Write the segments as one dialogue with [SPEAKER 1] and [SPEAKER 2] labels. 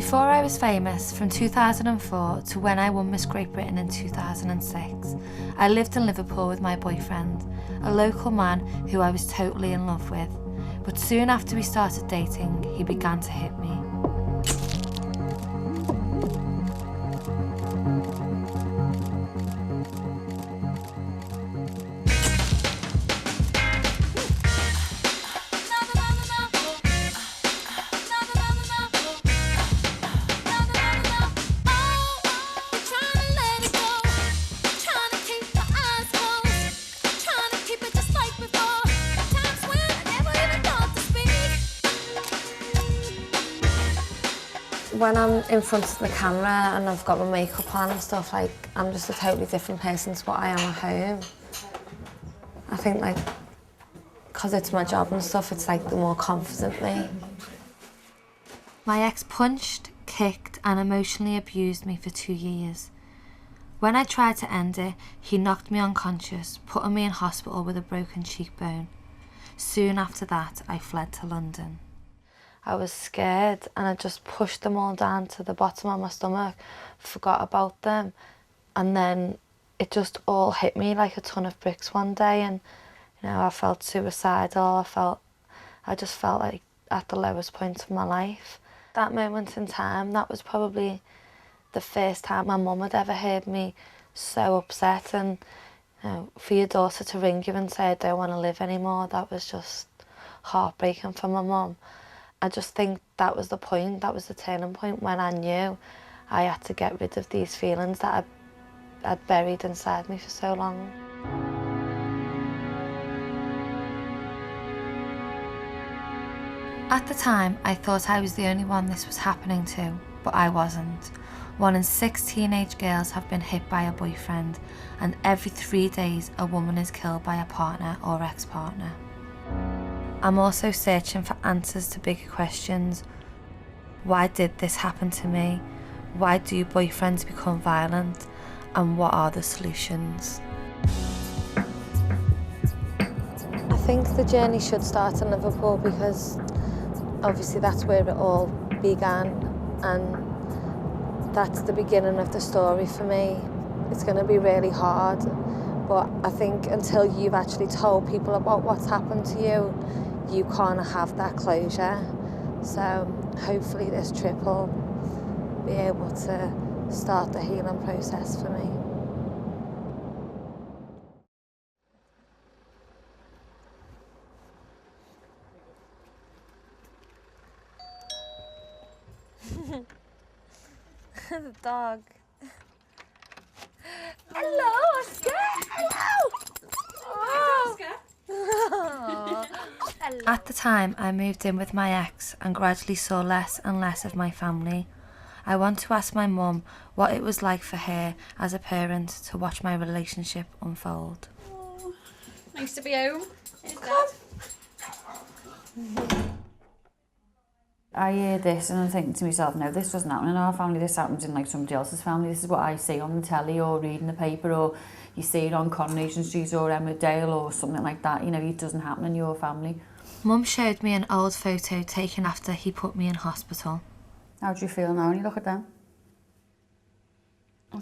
[SPEAKER 1] Before I was famous, from 2004 to when I won Miss Great Britain in 2006, I lived in Liverpool with my boyfriend, a local man who I was totally in love with. But soon after we started dating, he began to hit me. When I'm in front of the camera and I've got my makeup on and stuff, like, I'm just a totally different person to what I am at home. I think, like, because it's my job and stuff, it's like the more confident me. My ex punched, kicked and emotionally abused me for 2 years. When I tried to end it, he knocked me unconscious, putting me in hospital with a broken cheekbone. Soon after that, I fled to London. I was scared and I just pushed them all down to the bottom of my stomach, forgot about them, and then it just all hit me like a ton of bricks one day, and you know, I felt suicidal. I just felt like at the lowest point of my life. That moment in time, that was probably the first time my mum had ever heard me so upset, and you know, for your daughter to ring you and say I don't want to live anymore, that was just heartbreaking for my mum. I just think that was the point, that was the turning point when I knew I had to get rid of these feelings that I'd buried inside me for so long. At the time, I thought I was the only one this was happening to, but I wasn't. 1 in 6 teenage girls have been hit by a boyfriend, and every 3 days a woman is killed by a partner or ex-partner. I'm also searching for answers to bigger questions. Why did this happen to me? Why do boyfriends become violent? And what are the solutions? I think the journey should start in Liverpool because obviously that's where it all began, and that's the beginning of the story for me. It's going to be really hard, but I think until you've actually told people about what's happened to you, you can't have that closure. So hopefully this trip will be able to start the healing process for me. The dog. Hello, Oscar! Hello! Oh. Oscar. At the time, I moved in with my ex and gradually saw less and less of my family. I want to ask my mum what it was like for her as a parent to watch my relationship unfold.
[SPEAKER 2] Oh, nice to be home.
[SPEAKER 3] I hear this and I'm thinking to myself, no, this doesn't happen in our family, this happens in like somebody else's family. This is what I see on the telly or read in the paper, or you see it on Coronation Street or Emmerdale or something like that. You know, it doesn't happen in your family.
[SPEAKER 1] Mum showed me an old photo taken after he put me in hospital.
[SPEAKER 3] How do you feel now when you look at them?
[SPEAKER 1] I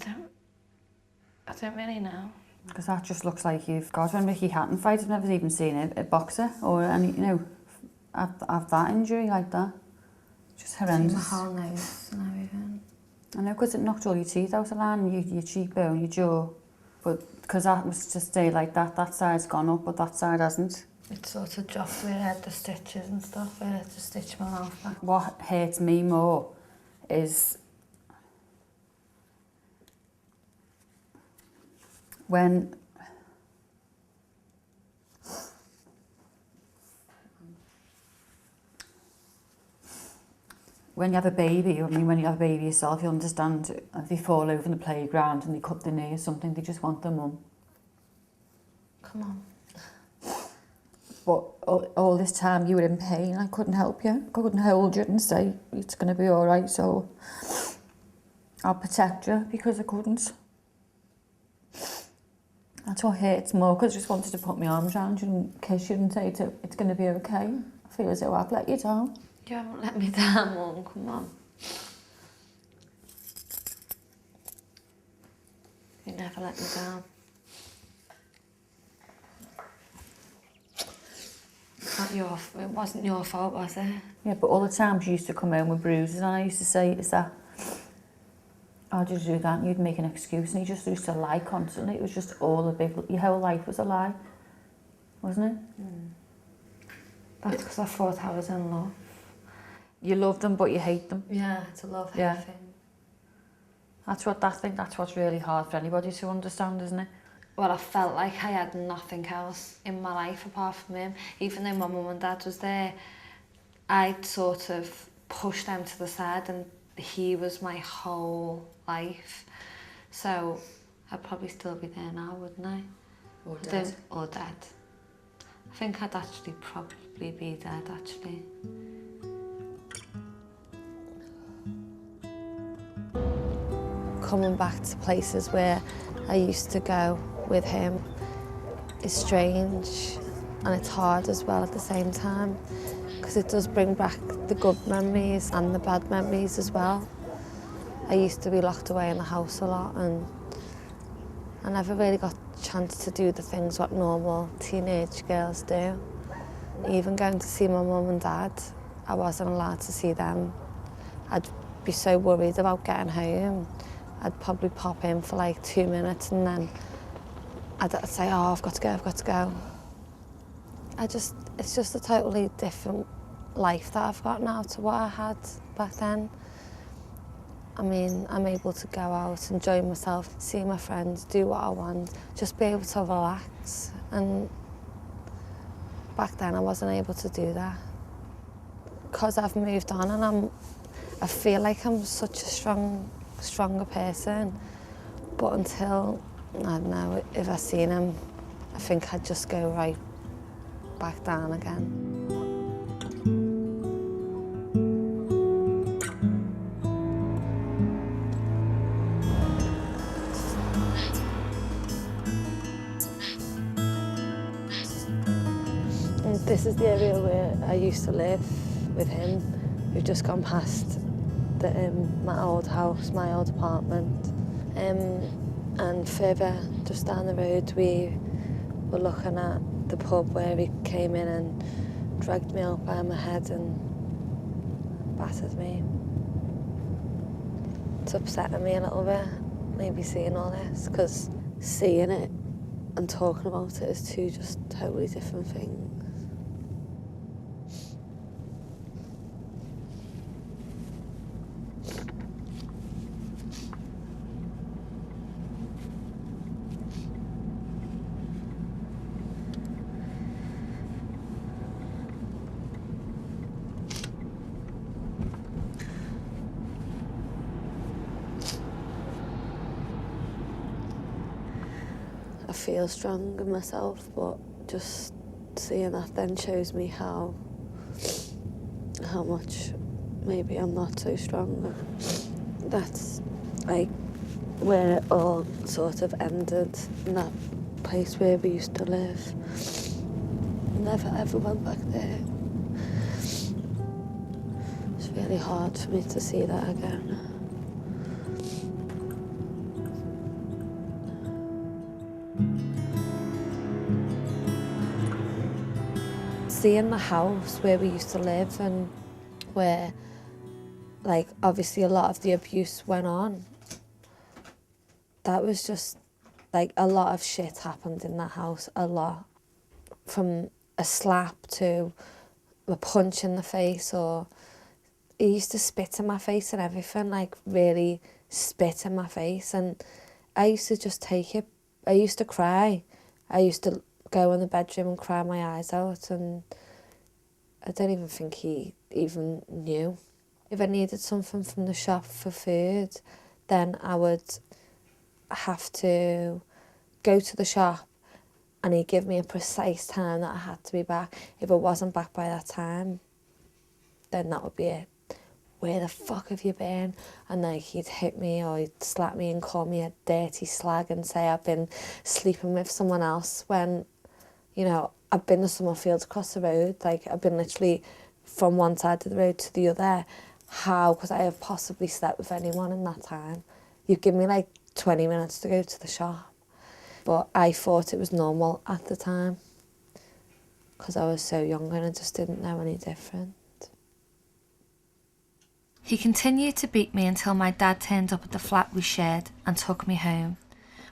[SPEAKER 1] don't really know.
[SPEAKER 3] Because that just looks like you've got when Ricky Hatton fight. I've never even seen a boxer or any, you know, have that injury like that. Just horrendous.
[SPEAKER 1] My whole nose and everything.
[SPEAKER 3] I know, because it knocked all your teeth out of line, your cheekbone, your jaw. But because that was to stay like that, that side's gone up, but that side hasn't.
[SPEAKER 1] It sort of dropped where I had the stitches and stuff, where I had to stitch my mouth back.
[SPEAKER 3] What hurts me more is when you have a baby, when you have a baby yourself, you understand if they fall over in the playground and they cut their knee or something, they just want their mum.
[SPEAKER 1] Come on.
[SPEAKER 3] But all this time you were in pain, I couldn't help you. I couldn't hold you and say, it's going to be all right, so I'll protect you, because I couldn't. That's what hurts more, because I just wanted to put my arms around you and kiss you and say it's going to be okay. I feel as though I've let you down.
[SPEAKER 1] You haven't let me down, Mum, come on. You never let me down. It wasn't your fault, was it?
[SPEAKER 3] Yeah, but all the times you used to come home with bruises and I used to say, is that, how did you do that? And you'd make an excuse and you just used to lie constantly. It was just all a big, your whole life was a lie, wasn't it?
[SPEAKER 1] That's because I thought I was in love.
[SPEAKER 3] You love them, but you hate them.
[SPEAKER 1] Yeah, it's a love-hate
[SPEAKER 3] Yeah.
[SPEAKER 1] thing.
[SPEAKER 3] I think that's what's really hard for anybody to understand, isn't it?
[SPEAKER 1] Well, I felt like I had nothing else in my life apart from him. Even though my mum and dad was there, I'd sort of pushed them to the side and he was my whole life. So I'd probably still be there now, wouldn't I?
[SPEAKER 3] Or dead.
[SPEAKER 1] Or dead. I think I'd actually probably be dead, actually. Coming back to places where I used to go with him is strange, and it's hard as well at the same time, because it does bring back the good memories and the bad memories as well. I used to be locked away in the house a lot, and I never really got a chance to do the things what normal teenage girls do. Even going to see my mum and dad, I wasn't allowed to see them. I'd be so worried about getting home. I'd probably pop in for like 2 minutes and then I'd say, oh, I've got to go. It's just a totally different life that I've got now to what I had back then. I mean, I'm able to go out, enjoy myself, see my friends, do what I want, just be able to relax. And back then I wasn't able to do that. Because I've moved on and I feel like I'm such a stronger person, but until, I don't know, if I seen him, I think I'd just go right back down again. And this is the area where I used to live with him. We've just gone past my old house, my old apartment. And further, just down the road, we were looking at the pub where he came in and dragged me out by my head and battered me. It's upsetting me a little bit, maybe seeing all this, because seeing it and talking about it is two just totally different things. I feel strong in myself, but just seeing that then shows me how much maybe I'm not so strong. That's like where it all sort of ended, in that place where we used to live. Never ever went back there. It's really hard for me to see that again. Seeing the house where we used to live and where, like, obviously a lot of the abuse went on, that was just, like, a lot of shit happened in that house, a lot. From a slap to a punch in the face, or he used to spit in my face and everything, like really spit in my face, and I used to just take it. I used to cry. I used to go in the bedroom and cry my eyes out, and I don't even think he even knew. If I needed something from the shop for food, then I would have to go to the shop and he'd give me a precise time that I had to be back. If I wasn't back by that time, then that would be it. Where the fuck have you been? And like he'd hit me or he'd slap me and call me a dirty slag and say I've been sleeping with someone else when, you know, I've been to someone fields across the road. Like I've been literally from one side of the road to the other. How could I have possibly slept with anyone in that time? You've given me like 20 minutes to go to the shop. But I thought it was normal at the time because I was so young and I just didn't know any different.
[SPEAKER 4] He continued to beat me until my dad turned up at the flat we shared and took me home.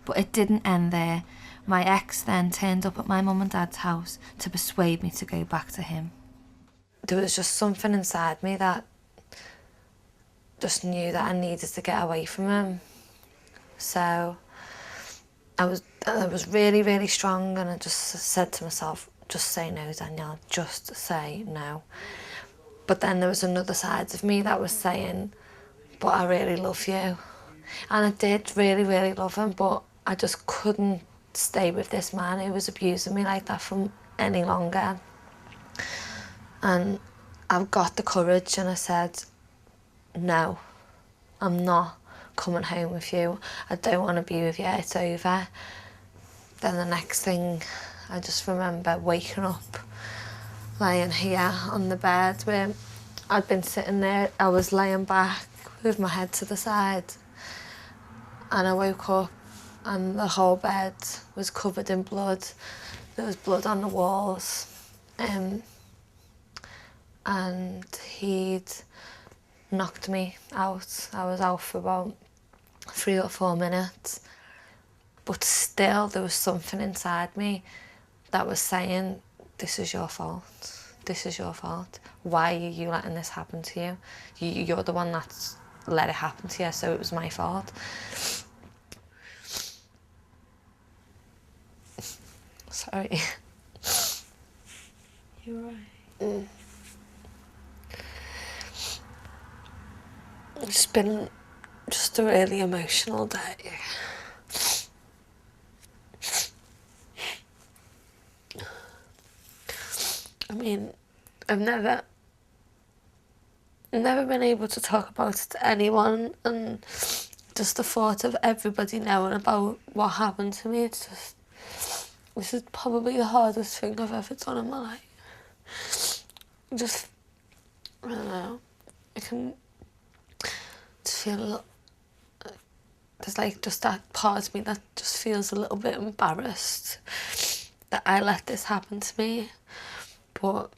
[SPEAKER 4] But it didn't end there. My ex then turned up at my mum and dad's house to persuade me to go back to him.
[SPEAKER 1] There was just something inside me that just knew that I needed to get away from him. So I was really, really strong, and I just said to myself, just say no, Danielle, just say no. But then there was another side of me that was saying, but I really love you. And I did really, really love him, but I just couldn't stay with this man who was abusing me like that for any longer. And I've got the courage and I said, no, I'm not coming home with you. I don't want to be with you, it's over. Then the next thing, I just remember waking up, lying here on the bed where I'd been sitting there. I was laying back with my head to the side, and I woke up and the whole bed was covered in blood. There was blood on the walls. And he'd knocked me out. I was out for about 3 or 4 minutes. But still, there was something inside me that was saying, this is your fault. This is your fault. Why are you letting this happen to you? You're the one that's let it happen to you, so it was my fault. Sorry.
[SPEAKER 2] You're right.
[SPEAKER 1] It's been just a really emotional day. I mean, I've never been able to talk about it to anyone, and just the thought of everybody knowing about what happened to me, this is probably the hardest thing I've ever done in my life. I don't know, I can just feel, there's like just that part of me that just feels a little bit embarrassed that I let this happen to me. But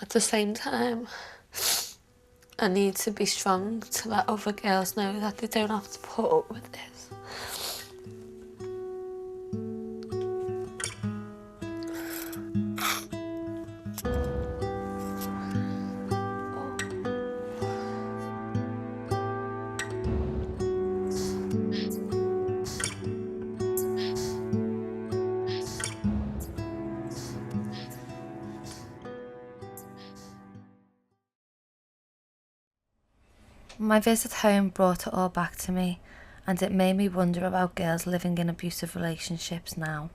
[SPEAKER 1] at the same time, I need to be strong to let other girls know that they don't have to put up with this.
[SPEAKER 4] My visit home brought it all back to me, and it made me wonder about girls living in abusive relationships now.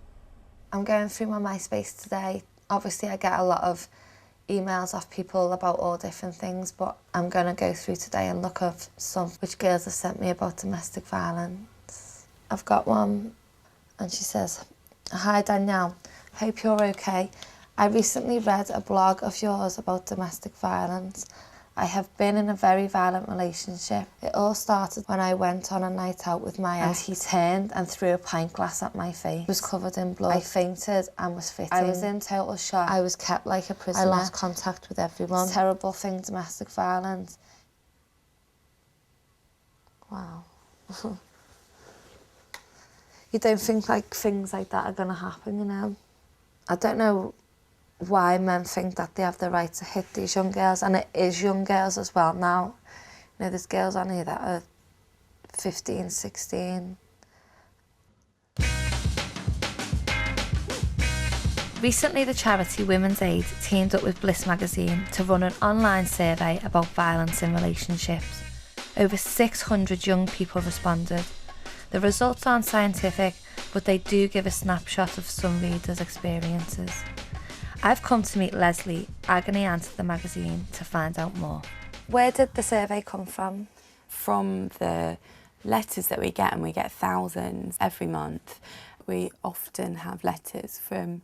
[SPEAKER 1] I'm going through my MySpace today. Obviously, I get a lot of emails off people about all different things, but I'm going to go through today and look at some which girls have sent me about domestic violence. I've got one, and she says, "Hi Danielle, hope you're okay. I recently read a blog of yours about domestic violence. I have been in a very violent relationship. It all started when I went on a night out with my ex. He turned and threw a pint glass at my face. It was covered in blood. I fainted and was fitting. I was in total shock. I was kept like a prisoner. I lost contact with everyone. Terrible thing, domestic violence." Wow. You don't think like things like that are going to happen, you know? I don't know why men think that they have the right to hit these young girls, and it is young girls as well now. You know, there's girls on here that are 15, 16.
[SPEAKER 4] Recently, the charity Women's Aid teamed up with Bliss magazine to run an online survey about violence in relationships. Over 600 young people responded. The results aren't scientific, but they do give a snapshot of some readers' experiences. I've come to meet Leslie, agony aunt at the magazine, to find out more.
[SPEAKER 1] Where did the survey come from?
[SPEAKER 5] From the letters that we get, and we get thousands every month. We often have letters from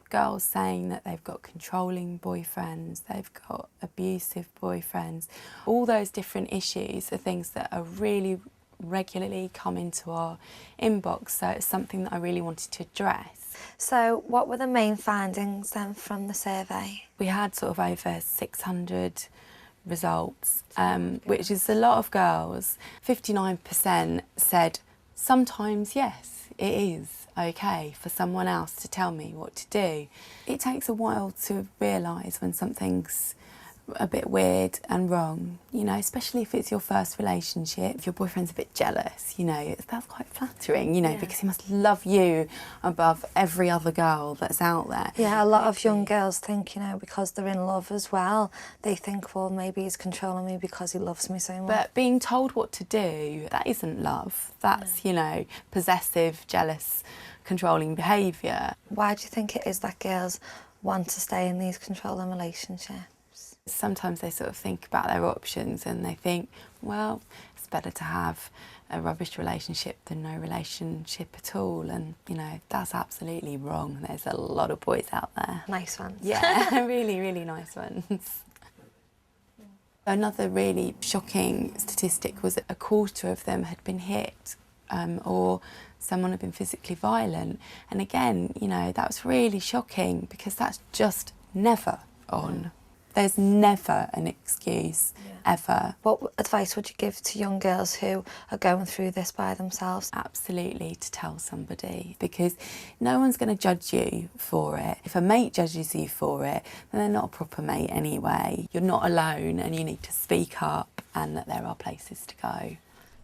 [SPEAKER 5] girls saying that they've got controlling boyfriends, they've got abusive boyfriends. All those different issues are things that are really regularly come into our inbox, so it's something that I really wanted to address.
[SPEAKER 1] So what were the main findings then from the survey?
[SPEAKER 5] We had sort of over 600 results, which is a lot of girls. 59% said sometimes yes, it is okay for someone else to tell me what to do. It takes a while to realise when something's a bit weird and wrong, you know, especially if it's your first relationship. If your boyfriend's a bit jealous, you know, that's quite flattering, you know, because he must love you above every other girl that's out there.
[SPEAKER 1] Yeah, a lot of young girls think, you know, because they're in love as well, they think, well, maybe he's controlling me because he loves me so much.
[SPEAKER 5] But being told what to do, that isn't love. That's, you know, possessive, jealous, controlling behaviour.
[SPEAKER 1] Why do you think it is that girls want to stay in these controlling relationships?
[SPEAKER 5] Sometimes they sort of think about their options and they think, well, it's better to have a rubbish relationship than no relationship at all. And, you know, that's absolutely wrong. There's a lot of boys out there.
[SPEAKER 1] Nice ones.
[SPEAKER 5] Yeah, really, really nice ones. Another really shocking statistic was that a quarter of them had been hit or someone had been physically violent. And again, you know, that was really shocking because that's just never on. There's never an excuse, ever.
[SPEAKER 1] What advice would you give to young girls who are going through this by themselves?
[SPEAKER 5] Absolutely, to tell somebody, because no one's going to judge you for it. If a mate judges you for it, then they're not a proper mate anyway. You're not alone and you need to speak up, and that there are places to go.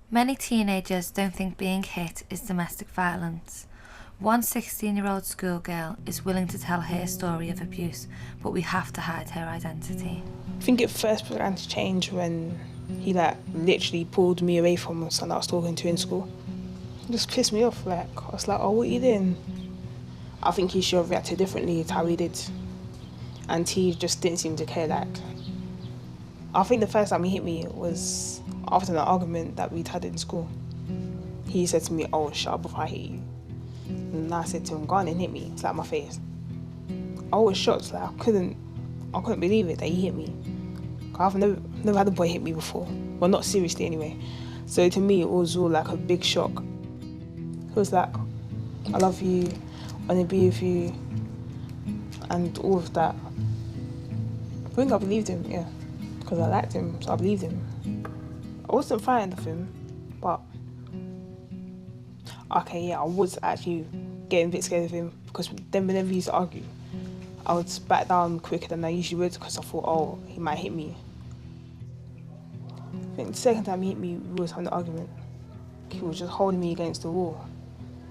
[SPEAKER 4] Many teenagers don't think being hit is domestic violence. One 16-year-old schoolgirl is willing to tell her story of abuse, but we have to hide her identity.
[SPEAKER 6] I think it first began to change when he literally pulled me away from someone I was talking to in school. It just pissed me off. I was like, oh, what are you doing? I think he should have reacted differently to how he did. And he just didn't seem to care. I think the first time he hit me was after an argument that we'd had in school. He said to me, oh, shut up before I hit you. And I said to him, go on and hit me, slap my face. I was shocked, I couldn't believe it that he hit me. I've never had a boy hit me before. Well, not seriously anyway. So to me, it was all a big shock. It was like, I love you, I want to be with you, and all of that. I think I believed him, yeah, because I liked him, so I believed him. I wasn't frightened of him, but okay, yeah, I was actually getting a bit scared of him, because then whenever we used to argue, I would back down quicker than I usually would, because I thought, oh, he might hit me. I think the second time he hit me, we was having an argument. He was just holding me against the wall.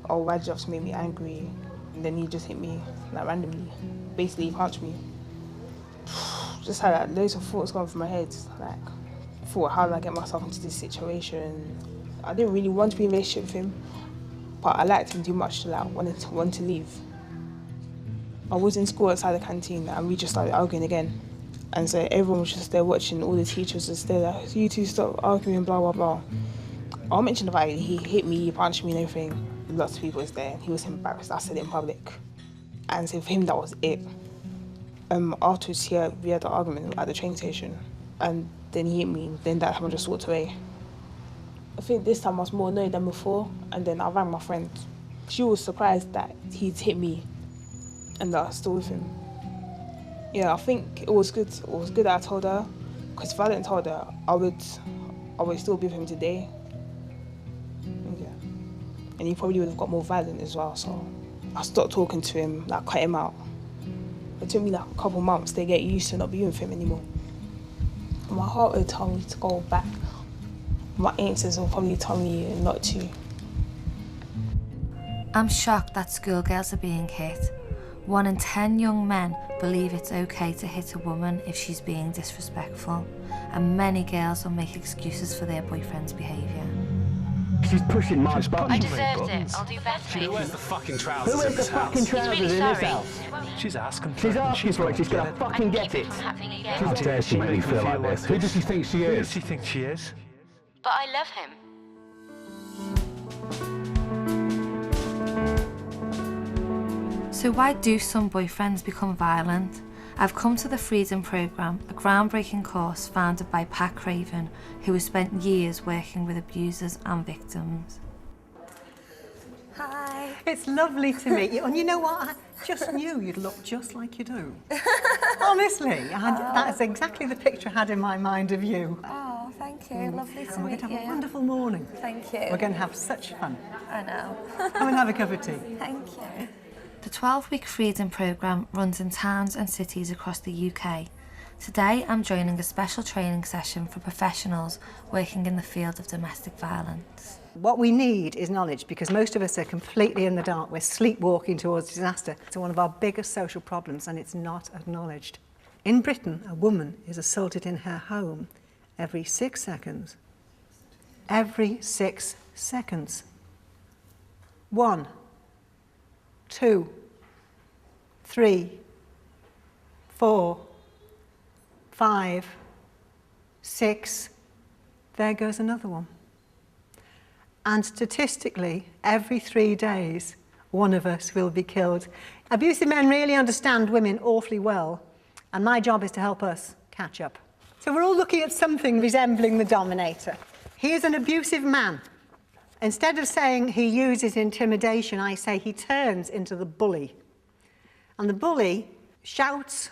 [SPEAKER 6] Oh, why did you have to make me angry? And then he just hit me, randomly. Basically, he punched me. Just had loads of thoughts going through my head. Thought, how did I get myself into this situation? I didn't really want to be in a relationship with him, but I liked him too much to want to leave. I was in school outside the canteen and we just started arguing again. And so everyone was just there watching, all the teachers were there like, you two stop arguing, blah, blah, blah. I mentioned about it, he hit me, he punched me and everything. Lots of people was there, he was embarrassed, I said it in public. And so for him, that was it. Afterwards, we had an argument at the train station, and then he hit me, and then that time I just walked away. I think this time I was more annoyed than before, and then I rang my friend. She was surprised that he'd hit me and that I was still with him. Yeah, I think it was good. It was good that I told her, because if I didn't tell her, I would still be with him today. Yeah. And he probably would have got more violent as well, so I stopped talking to him, cut him out. It took me a couple months to get used to not being with him anymore. My heart would tell me to go back. My answers will probably tell me not to.
[SPEAKER 4] I'm shocked that schoolgirls are being hit. 1 in 10 young men believe it's okay to hit a woman if she's being disrespectful, and many girls will make excuses for their boyfriend's behaviour.
[SPEAKER 7] She's pushing my buttons.
[SPEAKER 8] I deserved it. I'll do better.
[SPEAKER 7] Who wears the fucking trousers? Who wears the fucking trousers in this house?
[SPEAKER 8] She's asking
[SPEAKER 7] She's asking for it. She's gonna fucking get it. How dare she make me feel like this? Who does she think she is? Who does she think she is?
[SPEAKER 8] But I love him.
[SPEAKER 4] So why do some boyfriends become violent? I've come to the Freedom Programme, a groundbreaking course founded by Pat Craven, who has spent years working with abusers and victims.
[SPEAKER 1] Hi.
[SPEAKER 9] It's lovely to meet you. And you know what? I just knew you'd look just like you do. Honestly, that's exactly the picture I had in my mind of you.
[SPEAKER 1] Oh, thank you. Lovely to
[SPEAKER 9] And we're
[SPEAKER 1] meet
[SPEAKER 9] going to have
[SPEAKER 1] you.
[SPEAKER 9] a wonderful morning.
[SPEAKER 1] Thank you.
[SPEAKER 9] We're going to have such fun.
[SPEAKER 1] I know.
[SPEAKER 9] Come and have a cup of tea.
[SPEAKER 1] Thank you.
[SPEAKER 4] The 12-week Freedom Programme runs in towns and cities across the UK. Today I'm joining a special training session for professionals working in the field of domestic violence.
[SPEAKER 9] What we need is knowledge, because most of us are completely in the dark. We're sleepwalking towards disaster. It's one of our biggest social problems, and it's not acknowledged. In Britain, a woman is assaulted in her home every 6 seconds. Every 6 seconds. 1, 2, 3, 4, 5, 6. There goes another one. And statistically, every 3 days, one of us will be killed. Abusive men really understand women awfully well, and my job is to help us catch up. So we're all looking at something resembling the dominator. He is an abusive man. Instead of saying he uses intimidation, I say he turns into the bully. And the bully shouts,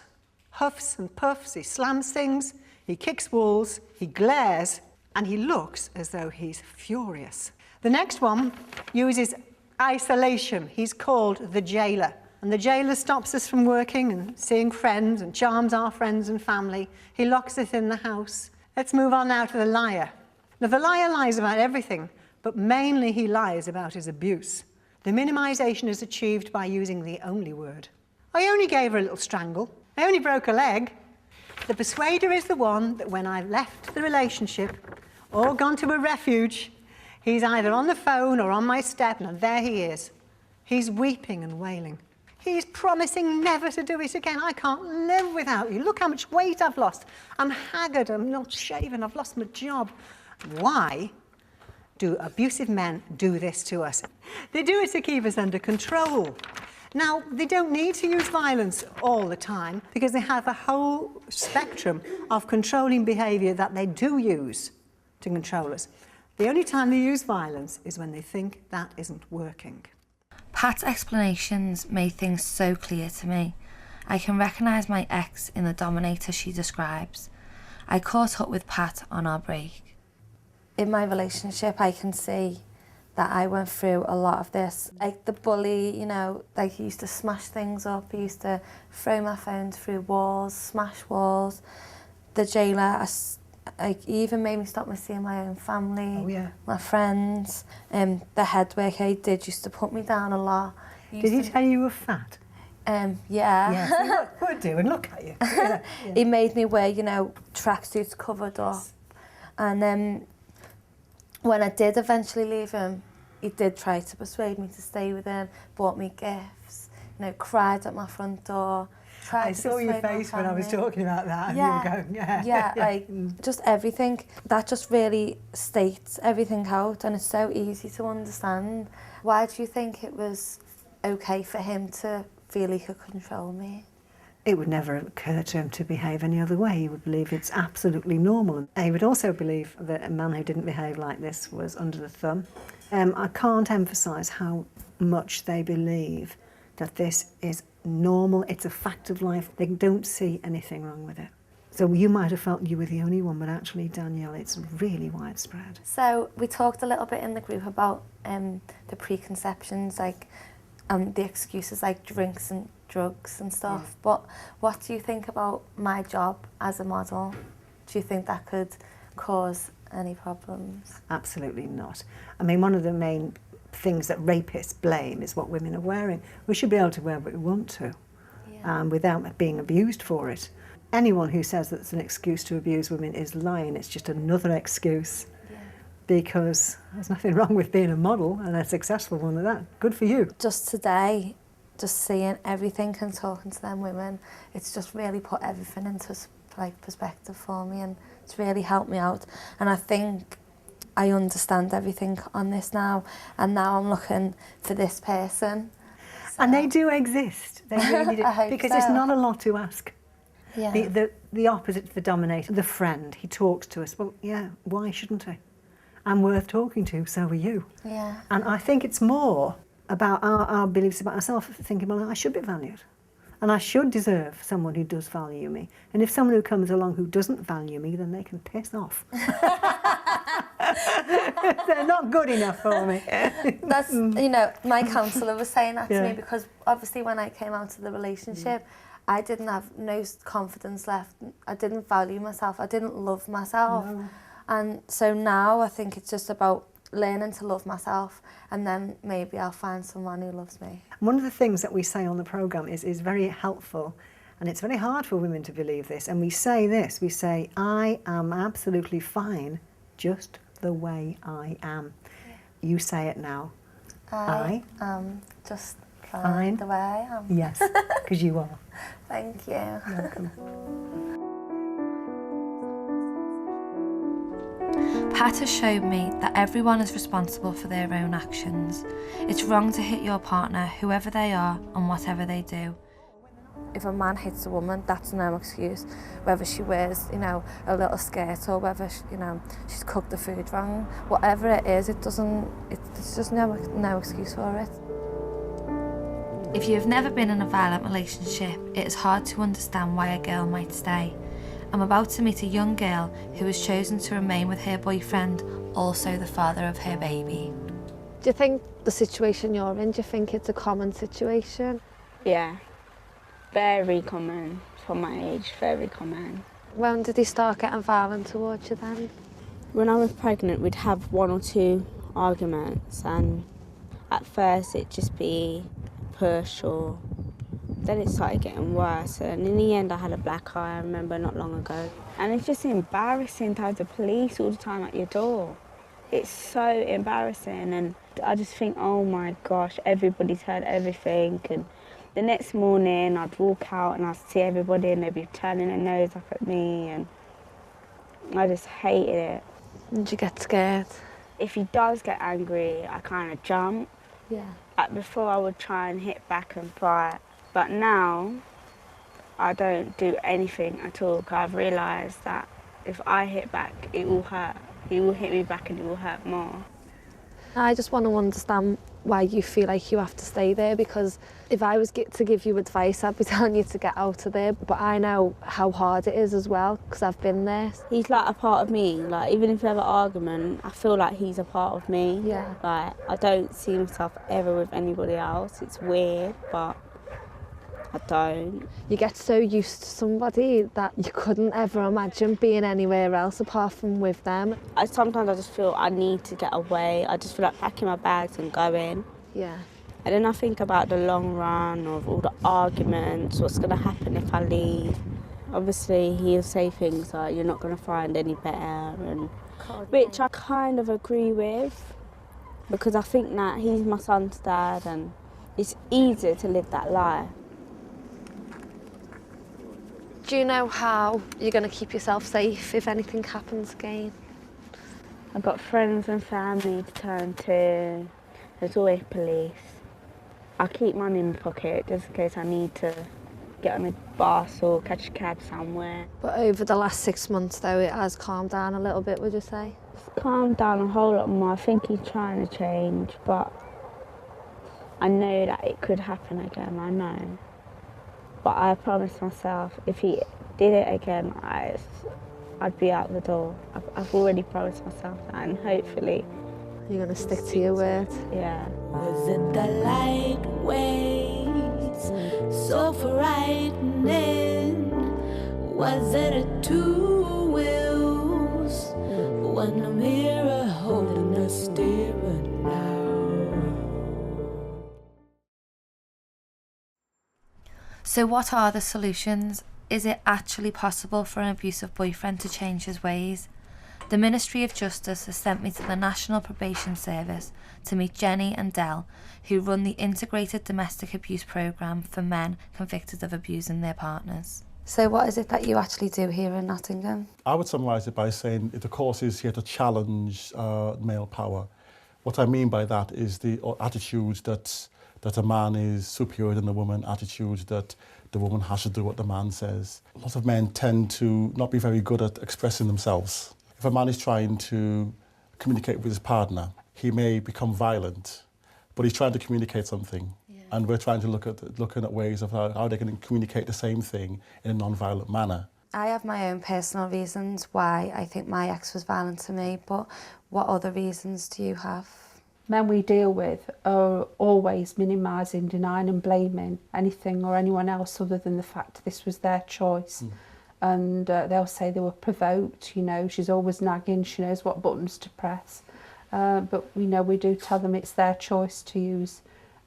[SPEAKER 9] huffs and puffs, he slams things, he kicks walls, he glares, and he looks as though he's furious. The next one uses isolation. He's called the jailer. And the jailer stops us from working and seeing friends and charms our friends and family. He locks us in the house. Let's move on now to the liar. Now, the liar lies about everything, but mainly he lies about his abuse. The minimisation is achieved by using the only word. I only gave her a little strangle. I only broke a leg. The persuader is the one that when I've left the relationship or gone to a refuge, he's either on the phone or on my step, and there he is. He's weeping and wailing. He's promising never to do it again. I can't live without you. Look how much weight I've lost. I'm haggard, I'm not shaven, I've lost my job. Why do abusive men do this to us? They do it to keep us under control. Now, they don't need to use violence all the time because they have a whole spectrum of controlling behaviour that they do use to control us. The only time they use violence is when they think that isn't working.
[SPEAKER 4] Pat's explanations made things so clear to me. I can recognise my ex in the dominator she describes. I caught up with Pat on our break.
[SPEAKER 1] In my relationship, I can see that I went through a lot of this. Like the bully, you know, like he used to smash things up, he used to throw my phone through walls, smash walls. The jailer, he even made me stop seeing my own family, my friends. The head worker he did used to put me down a lot.
[SPEAKER 9] Did he tell you were fat?
[SPEAKER 1] Yeah.
[SPEAKER 9] Yes, he would do, and look at you. Yeah.
[SPEAKER 1] He made me wear, you know, tracksuits covered up. And when I did eventually leave him, he did try to persuade me to stay with him, bought me gifts, you know, cried at my front door.
[SPEAKER 9] I saw your face when I was talking about that, and you were going,
[SPEAKER 1] yeah, like just everything. That just really states everything out, and it's so easy to understand. Why do you think it was okay for him to feel he could control me?
[SPEAKER 9] It would never occur to him to behave any other way. He would believe it's absolutely normal. He would also believe that a man who didn't behave like this was under the thumb. I can't emphasise how much they believe that this is normal, it's a fact of life. They don't see anything wrong with it. So you might have felt you were the only one, but actually, Danielle, it's really widespread.
[SPEAKER 1] So we talked a little bit in the group about the preconceptions, like the excuses like drinks and drugs and stuff. Yeah. But what do you think about my job as a model? Do you think that could cause any problems?
[SPEAKER 9] Absolutely not. I mean, one of the main things that rapists blame is what women are wearing. We should be able to wear what we want to, without being abused for it. Anyone who says that it's an excuse to abuse women is lying. It's just another excuse. Yeah. Because there's nothing wrong with being a model, and a successful one at that. Good for you.
[SPEAKER 1] Just today, just seeing everything and talking to them women, it's just really put everything into perspective for me, and it's really helped me out. And I think I understand everything on this now, and now I'm looking for this person. So.
[SPEAKER 9] And they do exist. They really do.
[SPEAKER 1] I hope
[SPEAKER 9] because
[SPEAKER 1] so.
[SPEAKER 9] it's not a lot to ask.
[SPEAKER 1] Yeah.
[SPEAKER 9] The opposite to the dominator, the friend. He talks to us. Well, yeah, why shouldn't he? I'm worth talking to, so are you.
[SPEAKER 1] Yeah.
[SPEAKER 9] And I think it's more about our beliefs about ourselves, thinking, well, I should be valued. And I should deserve someone who does value me. And if someone who comes along who doesn't value me, then they can piss off. They're not good enough for me.
[SPEAKER 1] That's, you know, my counsellor was saying that to
[SPEAKER 9] Yeah.
[SPEAKER 1] me, because obviously when I came out of the relationship, I didn't have no confidence left. I didn't value myself. I didn't love myself.
[SPEAKER 9] No.
[SPEAKER 1] And so now I think it's just about learning to love myself, and then maybe I'll find someone who loves me.
[SPEAKER 9] One of the things that we say on the programme is very helpful, and it's very hard for women to believe this, and we say this, we say, I am absolutely fine just the way I am. Yeah. You say it now.
[SPEAKER 1] I am just fine the way I am.
[SPEAKER 9] Yes, because you are.
[SPEAKER 1] Thank you.
[SPEAKER 9] You're welcome.
[SPEAKER 4] Pat has showed me that everyone is responsible for their own actions. It's wrong to hit your partner, whoever they are and whatever they do.
[SPEAKER 1] If a man hits a woman, that's no excuse. Whether she wears, you know, a little skirt, or whether, you know, she's cooked the food wrong, whatever it is, it's just no excuse for it.
[SPEAKER 4] If you have never been in a violent relationship, it is hard to understand why a girl might stay. I'm about to meet a young girl who has chosen to remain with her boyfriend, also the father of her baby.
[SPEAKER 1] Do you think the situation you're in, do you think it's a common situation?
[SPEAKER 10] Yeah, very common for my age, very common.
[SPEAKER 1] When did he start getting violent towards you then?
[SPEAKER 10] When I was pregnant, we'd have 1 or 2 arguments, and at first it'd just be a push, or then it started getting worse, and in the end I had a black eye, I remember, not long ago. And it's just embarrassing to have the police all the time at your door. It's so embarrassing, and I just think, oh my gosh, everybody's heard everything. And the next morning I'd walk out and I'd see everybody and they'd be turning their nose up at me, and I just hated it.
[SPEAKER 1] Did you get scared?
[SPEAKER 10] If he does get angry, I kind of jump.
[SPEAKER 1] Yeah.
[SPEAKER 10] Like before I would try and hit back and fight. But now, I don't do anything at all, because I've realised that if I hit back, it will hurt. He will hit me back and it will hurt more.
[SPEAKER 1] I just want to understand why you feel like you have to stay there, because if I was to give you advice, I'd be telling you to get out of there, but I know how hard it is as well, because I've been there.
[SPEAKER 10] He's like a part of me. Like, even if we have an argument, I feel like he's a part of me.
[SPEAKER 1] Yeah.
[SPEAKER 10] Like, I don't see myself ever with anybody else. It's weird, but I don't.
[SPEAKER 1] You get so used to somebody that you couldn't ever imagine being anywhere else apart from with them.
[SPEAKER 10] Sometimes I just feel I need to get away. I just feel like packing my bags and going.
[SPEAKER 1] Yeah.
[SPEAKER 10] And then I think about the long run of all the arguments, what's going to happen if I leave. Obviously, he'll say things like, you're not going to find any better, and which I kind of agree with, because I think that he's my son's dad and it's easier to live that life.
[SPEAKER 1] Do you know how you're going to keep yourself safe if anything happens again?
[SPEAKER 10] I've got friends and family to turn to. There's always police. I keep money in my pocket just in case I need to get on a bus or catch a cab somewhere.
[SPEAKER 1] But over the last 6 months, though, it has calmed down a little bit, would you say?
[SPEAKER 10] It's calmed down a whole lot more. I think he's trying to change, but I know that it could happen again, I know. But I promised myself, if he did it again, I'd be out the door. I've already promised myself that, and hopefully...
[SPEAKER 1] You're going to stick to your word?
[SPEAKER 10] Yeah.
[SPEAKER 11] Was it the light waves, so frightening? Was it a two wheels, when the mirror holding us steering now?
[SPEAKER 4] So what are the solutions? Is it actually possible for an abusive boyfriend to change his ways? The Ministry of Justice has sent me to the National Probation Service to meet Jenny and Del, who run the Integrated Domestic Abuse Programme for men convicted of abusing their partners.
[SPEAKER 1] So what is it that you actually do here in Nottingham?
[SPEAKER 12] I would summarise it by saying the course is here to challenge male power. What I mean by that is the attitudes that a man is superior than a woman, attitudes that the woman has to do what the man says. A lot of men tend to not be very good at expressing themselves. If a man is trying to communicate with his partner, he may become violent, but he's trying to communicate something. And we're trying to looking at ways of how they can communicate the same thing in a non-violent manner.
[SPEAKER 1] I have my own personal reasons why I think my ex was violent to me, but what other reasons do you have?
[SPEAKER 13] Men we deal with are always minimising, denying and blaming anything or anyone else other than the fact this was their choice. And they'll say they were provoked, you know, she's always nagging, she knows what buttons to press. But we know we do tell them it's their choice to use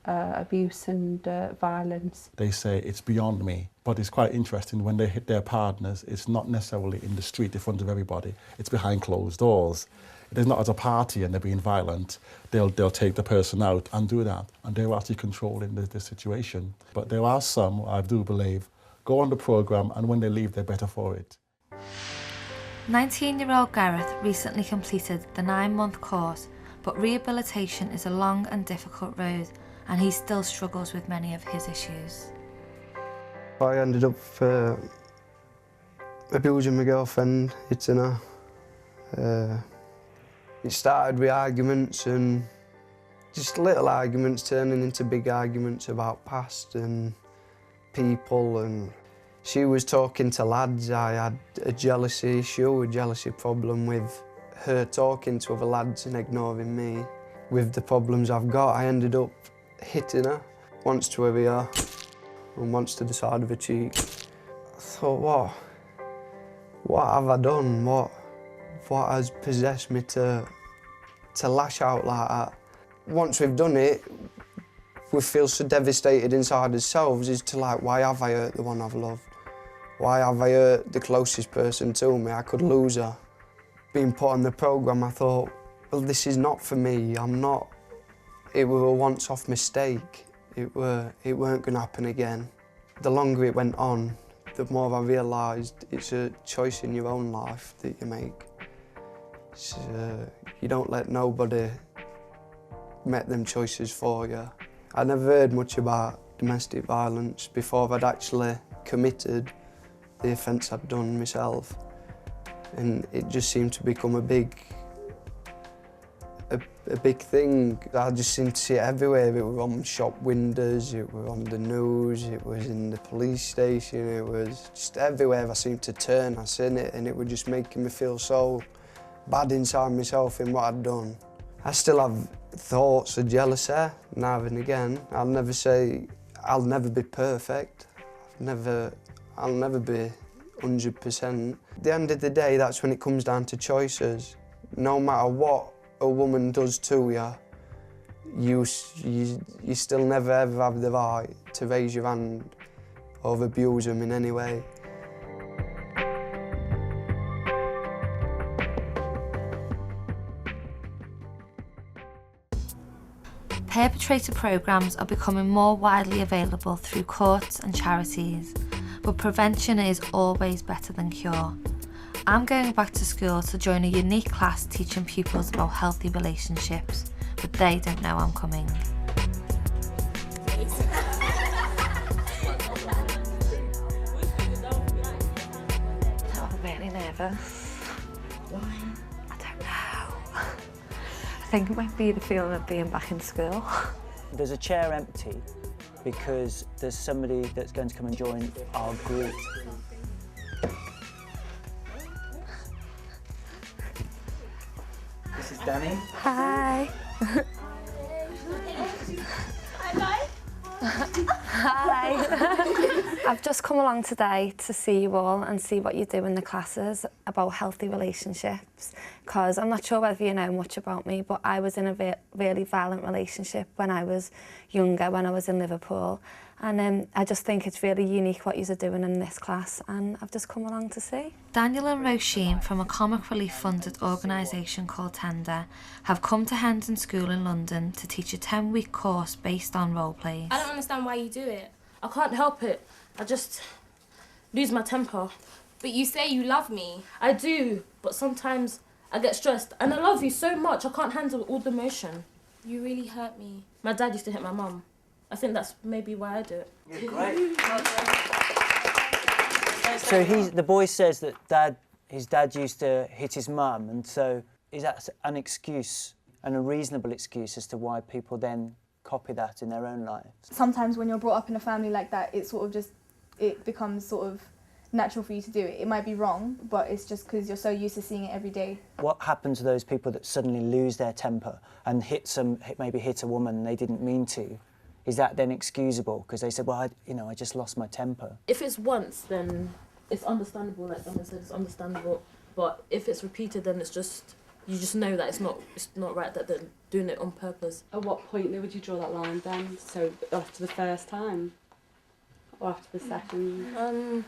[SPEAKER 13] abuse and violence. They
[SPEAKER 12] say it's beyond me, but it's quite interesting when they hit their partners, it's not necessarily in the street in front of everybody, it's behind closed doors. It is not at a party and they're being violent, they'll take the person out and do that, and they're actually controlling the situation. But there are some, I do believe, go on the programme and when they leave they're better for it.
[SPEAKER 4] 19-year-old Gareth recently completed the 9-month course, but rehabilitation is a long and difficult road, and he still struggles with many of his issues.
[SPEAKER 14] I ended up abusing my girlfriend, hitting her. It started with arguments and just little arguments turning into big arguments about past and people, and she was talking to lads. I had a jealousy issue, a jealousy problem with her talking to other lads and ignoring me. With the problems I've got, I ended up hitting her, once to her ear and once to the side of her cheek. I thought, what have I done? What has possessed me to lash out like that? Once we've done it, we feel so devastated inside ourselves as to like, why have I hurt the one I've loved? Why have I hurt the closest person to me? I could lose her. Being put on the programme, I thought, well, this is not for me. It was a once-off mistake. It weren't going to happen again. The longer it went on, the more I realised it's a choice in your own life that you make. You don't let nobody make them choices for you. I never heard much about domestic violence before I'd actually committed the offence I'd done myself. And it just seemed to become a big thing. I just seemed to see it everywhere. It was on shop windows, it was on the news, it was in the police station, it was just everywhere I seemed to turn. I seen it and it was just making me feel so bad inside myself in what I'd done. I still have thoughts of jealousy now and again. I'll never say I'll never be perfect. I'll never be 100%. At the end of the day, that's when it comes down to choices. No matter what a woman does to you, you still never ever have the right to raise your hand or abuse them in any way.
[SPEAKER 4] Perpetrator programmes are becoming more widely available through courts and charities, but prevention is always better than cure. I'm going back to school to join a unique class teaching pupils about healthy relationships, but they don't know I'm coming.
[SPEAKER 1] I'm really nervous. Why? I don't know. I think it might be the feeling of being back in school.
[SPEAKER 15] There's a chair empty because there's somebody that's going to come and join our group. This is Danny.
[SPEAKER 1] Hi. Hi. I've just come along today to see you all and see what you do in the classes about healthy relationships, because I'm not sure whether you know much about me, but I was in a really violent relationship when I was younger, when I was in Liverpool, and I just think it's really unique what you're doing in this class, and I've just come along to see.
[SPEAKER 4] Danielle and Roisin from a comic relief funded organisation called Tender have come to Hendon School in London to teach a 10-week course based on role plays.
[SPEAKER 16] I don't understand why you do it. I can't help it. I just lose my temper.
[SPEAKER 2] But you say you love me.
[SPEAKER 16] I do, but sometimes I get stressed. And I love you so much, I can't handle all the emotion.
[SPEAKER 2] You really hurt me.
[SPEAKER 16] My dad used to hit my mum. I think that's maybe why I do it.
[SPEAKER 15] You're great. So the boy says that his dad used to hit his mum, and so is that an excuse and a reasonable excuse as to why people then copy that in their own lives?
[SPEAKER 17] Sometimes when you're brought up in a family like that, it becomes sort of natural for you to do it. It might be wrong, but it's just because you're so used to seeing it every day.
[SPEAKER 15] What happened to those people that suddenly lose their temper and maybe hit a woman they didn't mean to? Is that then excusable? Because they said, well, I just lost my temper.
[SPEAKER 16] If it's once, then it's understandable, like Donna said, it's understandable. But if it's repeated, then you just know that it's not right, that they're doing it on purpose.
[SPEAKER 18] At what point would you draw that line then? So after the first time? Or after the second?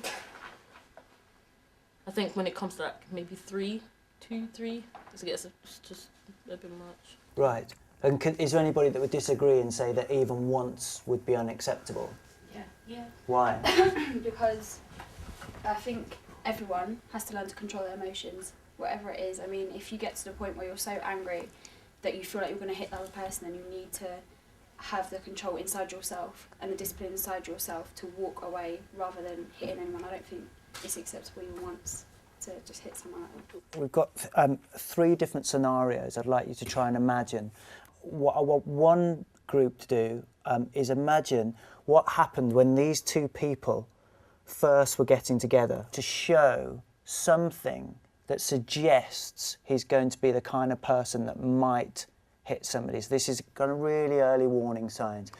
[SPEAKER 16] I think when it comes to like maybe 2, 3, it's just a bit much.
[SPEAKER 15] Right. And is there anybody that would disagree and say that even once would be unacceptable?
[SPEAKER 19] Yeah.
[SPEAKER 15] Why?
[SPEAKER 19] Because I think everyone has to learn to control their emotions, whatever it is. I mean, if you get to the point where you're so angry that you feel like you're going to hit the other person, then you need to have the control inside yourself and the discipline inside yourself to walk away rather than hitting anyone. I don't think it's acceptable even once to just hit someone like that.
[SPEAKER 15] We've got 3 different scenarios I'd like you to try and imagine. What I want one group to do is imagine what happened when these 2 people first were getting together, to show something that suggests he's going to be the kind of person that might hit somebody. So this is kind of really early warning signs.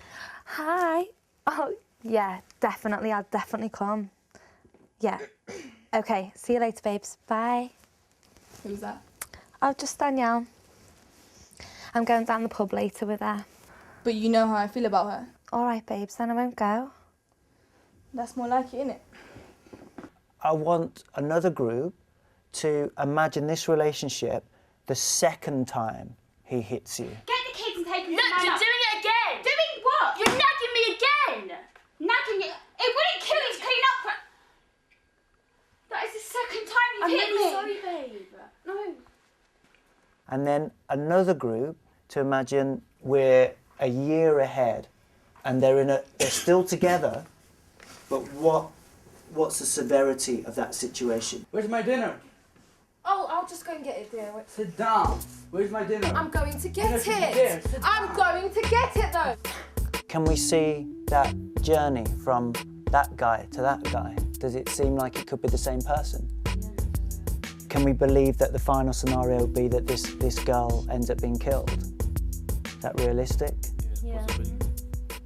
[SPEAKER 4] Hi. Oh, yeah, definitely. I'll definitely come. Yeah. Okay, see you later, babes. Bye.
[SPEAKER 17] Who's that?
[SPEAKER 4] Oh, just Danielle. I'm going down the pub later with her.
[SPEAKER 17] But you know how I feel about her.
[SPEAKER 4] All right, babes, then I won't go.
[SPEAKER 17] That's more like it, innit?
[SPEAKER 15] I want another group to imagine this relationship the second time he hits you.
[SPEAKER 20] Get the kids and take them.
[SPEAKER 21] Look, you're doing it again.
[SPEAKER 20] Doing what?
[SPEAKER 21] You're nagging me again.
[SPEAKER 20] Nagging it. It wouldn't kill you to clean up. That is the second time you've hit me.
[SPEAKER 21] I'm really sorry, babe.
[SPEAKER 20] No.
[SPEAKER 15] And then another group to imagine we're a year ahead and they're still together, but what's the severity of that situation?
[SPEAKER 22] Where's my dinner?
[SPEAKER 2] Oh, I'll just go and get it, dear.
[SPEAKER 22] Sit down. Where's my dinner?
[SPEAKER 2] I'm going to get
[SPEAKER 22] Dinner
[SPEAKER 2] it.
[SPEAKER 22] there. Sit
[SPEAKER 2] I'm going to get it, though.
[SPEAKER 15] Can we see that journey from that guy to that guy? Does it seem like it could be the same person? Yeah. Can we believe that the final scenario would be that this girl ends up being killed? Is that realistic?
[SPEAKER 1] Yeah.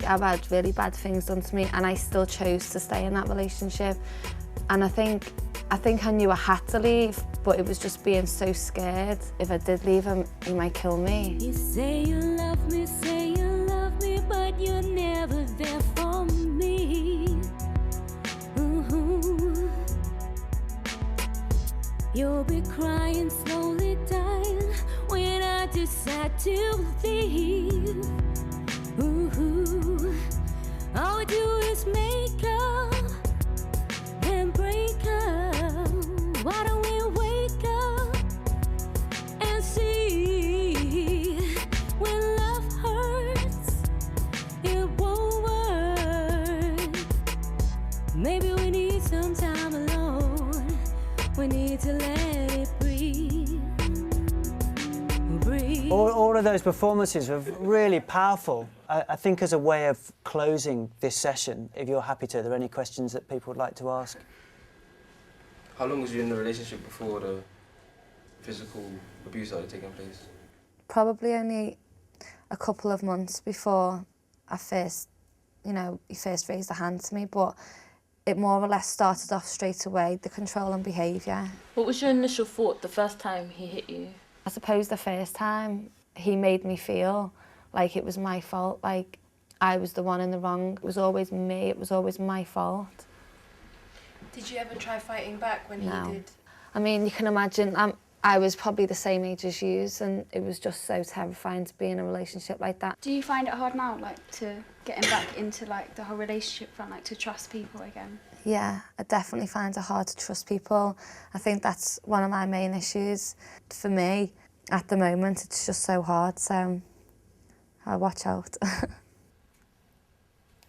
[SPEAKER 1] I've had really bad things done to me and I still chose to stay in that relationship. And I think I knew I had to leave, but it was just being so scared. If I did leave him, he might kill me.
[SPEAKER 11] You say you love me, but you're never there for me. You'll be crying, slowly dying when I decide to leave. All we do is make up and break up. Why don't we wake up and see when love hurts, it won't work. Maybe we need some time alone. We need to let it breathe.
[SPEAKER 15] All of those performances were really powerful. I think as a way of closing this session, if you're happy to, are there any questions that people would like to ask?
[SPEAKER 23] How long was you in the relationship before the physical abuse started taking place?
[SPEAKER 1] Probably only a couple of months before he first raised a hand to me, but it more or less started off straight away, the controlling behaviour.
[SPEAKER 16] What was your initial thought the first time he hit you?
[SPEAKER 1] I suppose the first time he made me feel like it was my fault, like I was the one in the wrong. It was always me, it was always my fault.
[SPEAKER 2] Did you ever try fighting back when
[SPEAKER 1] No.
[SPEAKER 2] he did?
[SPEAKER 1] I mean, you can imagine, I was probably the same age as you, and it was just so terrifying to be in a relationship like that.
[SPEAKER 19] Do you find it hard now, like, to getting back into, like, the whole relationship front, like, to trust people again?
[SPEAKER 1] Yeah, I definitely find it hard to trust people. I think that's one of my main issues. For me, at the moment, it's just so hard, so I'll watch out.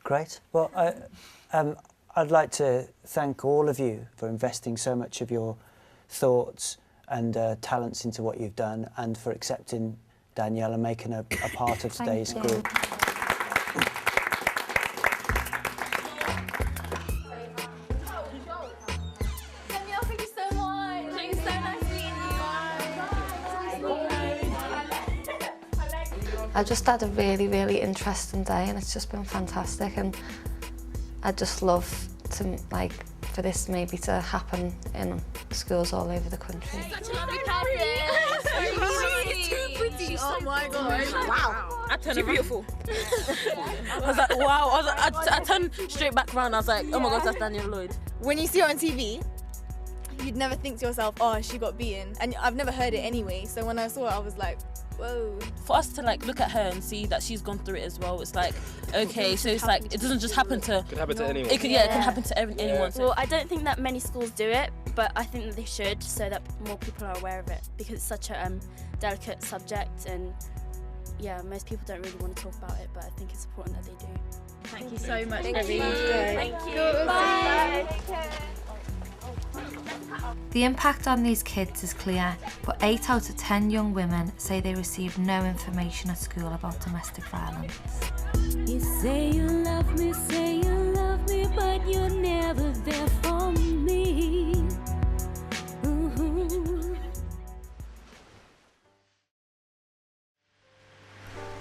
[SPEAKER 15] Great. Well, I'd like to thank all of you for investing so much of your thoughts and talents into what you've done, and for accepting Danielle and making a part of today's group.
[SPEAKER 2] Danielle, thank you so much. It was so nice meeting you.
[SPEAKER 1] I just had a really, really interesting day, and it's just been fantastic, and I'd just love to, like, for this maybe to happen in schools all over the country.
[SPEAKER 2] Such a lovely practice. She's too pretty. Oh my god.
[SPEAKER 16] Wow. I turned beautiful. I was like, wow. I turned straight back around. I was like, oh my god, that's Danielle Lloyd.
[SPEAKER 17] When you see her on TV, you'd never think to yourself, oh, she got beaten. And I've never heard it anyway, so when I saw it, I was like, whoa.
[SPEAKER 16] For us to like look at her and see that she's gone through it as well, it's like, okay, so it's like, it doesn't just happen to...
[SPEAKER 23] It could happen to anyone.
[SPEAKER 16] It could, yeah, it can happen to anyone. So.
[SPEAKER 19] Well, I don't think that many schools do it, but I think that they should, so that more people are aware of it, because it's such a delicate subject, and yeah, most people don't really want to talk about it, but I think it's important that they do.
[SPEAKER 17] Thank you so much.
[SPEAKER 19] Thank you.
[SPEAKER 17] Thank you.
[SPEAKER 19] Bye.
[SPEAKER 4] The impact on these kids is clear, but 8 out of 10 young women say they receive no information at school about domestic violence.
[SPEAKER 11] You say you love me, but you're never there for me. Ooh.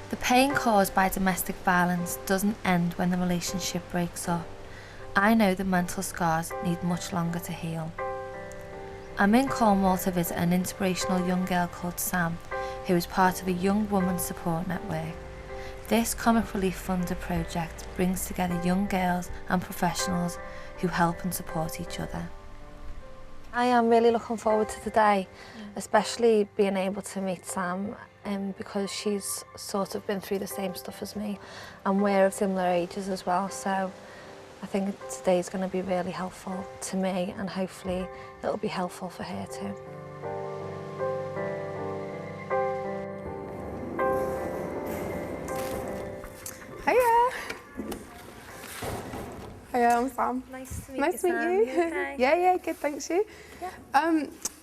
[SPEAKER 4] The pain caused by domestic violence doesn't end when the relationship breaks up. I know the mental scars need much longer to heal. I'm in Cornwall to visit an inspirational young girl called Sam, who is part of a young women's support network. This comic relief funded project brings together young girls and professionals who help and support each other.
[SPEAKER 1] I am really looking forward to today, especially being able to meet Sam, because she's sort of been through the same stuff as me, and we're of similar ages as well, so I think today's going to be really helpful to me, and hopefully it'll be helpful for her too.
[SPEAKER 3] Hiya. Hiya, I'm Sam.
[SPEAKER 1] Nice to meet
[SPEAKER 3] nice
[SPEAKER 1] you,
[SPEAKER 3] to
[SPEAKER 1] Sam.
[SPEAKER 3] meet you.
[SPEAKER 1] Okay.
[SPEAKER 3] Yeah, good, thanks you.
[SPEAKER 1] Yeah.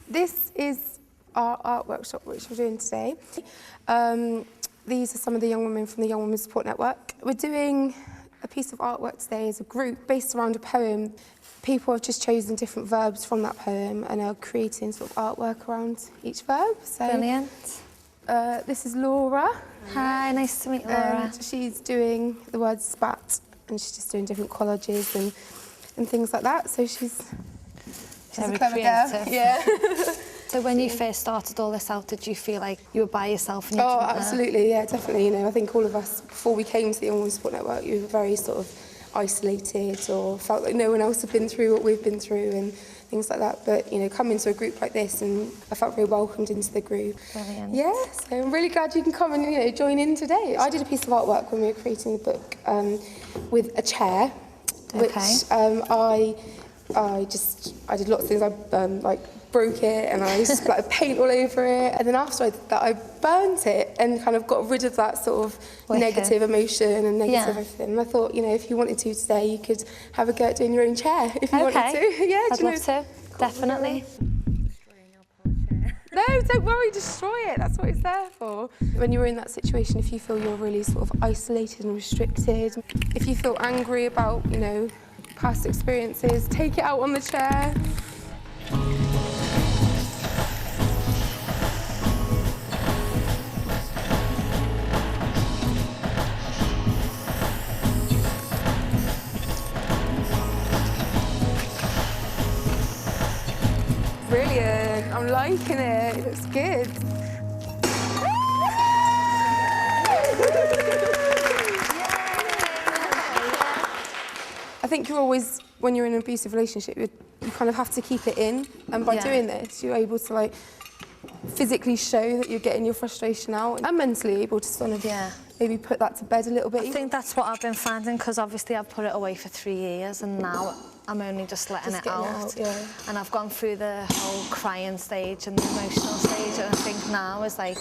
[SPEAKER 3] This is our art workshop which we're doing today. These are some of the young women from the Young Women's Support Network. We're doing a piece of artwork today as a group based around a poem. People have just chosen different verbs from that poem and are creating sort of artwork around each verb. So,
[SPEAKER 1] brilliant.
[SPEAKER 3] This is Laura.
[SPEAKER 1] Hi, nice to meet Laura.
[SPEAKER 3] And she's doing the word spat, and she's just doing different collages and things like that. So she's
[SPEAKER 1] Very
[SPEAKER 3] a clever
[SPEAKER 1] creative.
[SPEAKER 3] girl. Yeah.
[SPEAKER 1] So when you first started all this out, did you feel like you were by yourself? And you
[SPEAKER 3] Oh,
[SPEAKER 1] didn't know?
[SPEAKER 3] absolutely, yeah, definitely. You know, I think all of us, before we came to the Young Women's Support Network, we were very sort of isolated or felt like no one else had been through what we've been through and things like that. But, you know, coming to a group like this, and I felt very welcomed into the group.
[SPEAKER 1] Brilliant.
[SPEAKER 3] Yeah, so I'm really glad you can come and, you know, join in today. I did a piece of artwork when we were creating the book with a chair, which I did lots of things. I like broke it and I splattered paint all over it, and then after I did that I burnt it and kind of got rid of that sort of negative emotion and negative everything. And I thought, you know, if you wanted to today, you could have a go at doing your own chair if you wanted to. Yeah,
[SPEAKER 1] I'd love to, definitely.
[SPEAKER 3] No, don't worry, destroy it. That's what it's there for. When you're in that situation, if you feel you're really sort of isolated and restricted, if you feel angry about, you know, past experiences, take it out on the chair. Brilliant, I'm liking it, it looks good. I think you're always, when you're in an abusive relationship, you kind of have to keep it in, and by doing this, you're able to like physically show that you're getting your frustration out, and mentally able to sort of maybe put that to bed a little bit.
[SPEAKER 1] I think that's what I've been finding, because obviously I've put it away for 3 years, and now I'm only just letting it out. And I've gone through the whole crying stage and the emotional stage, and I think now is like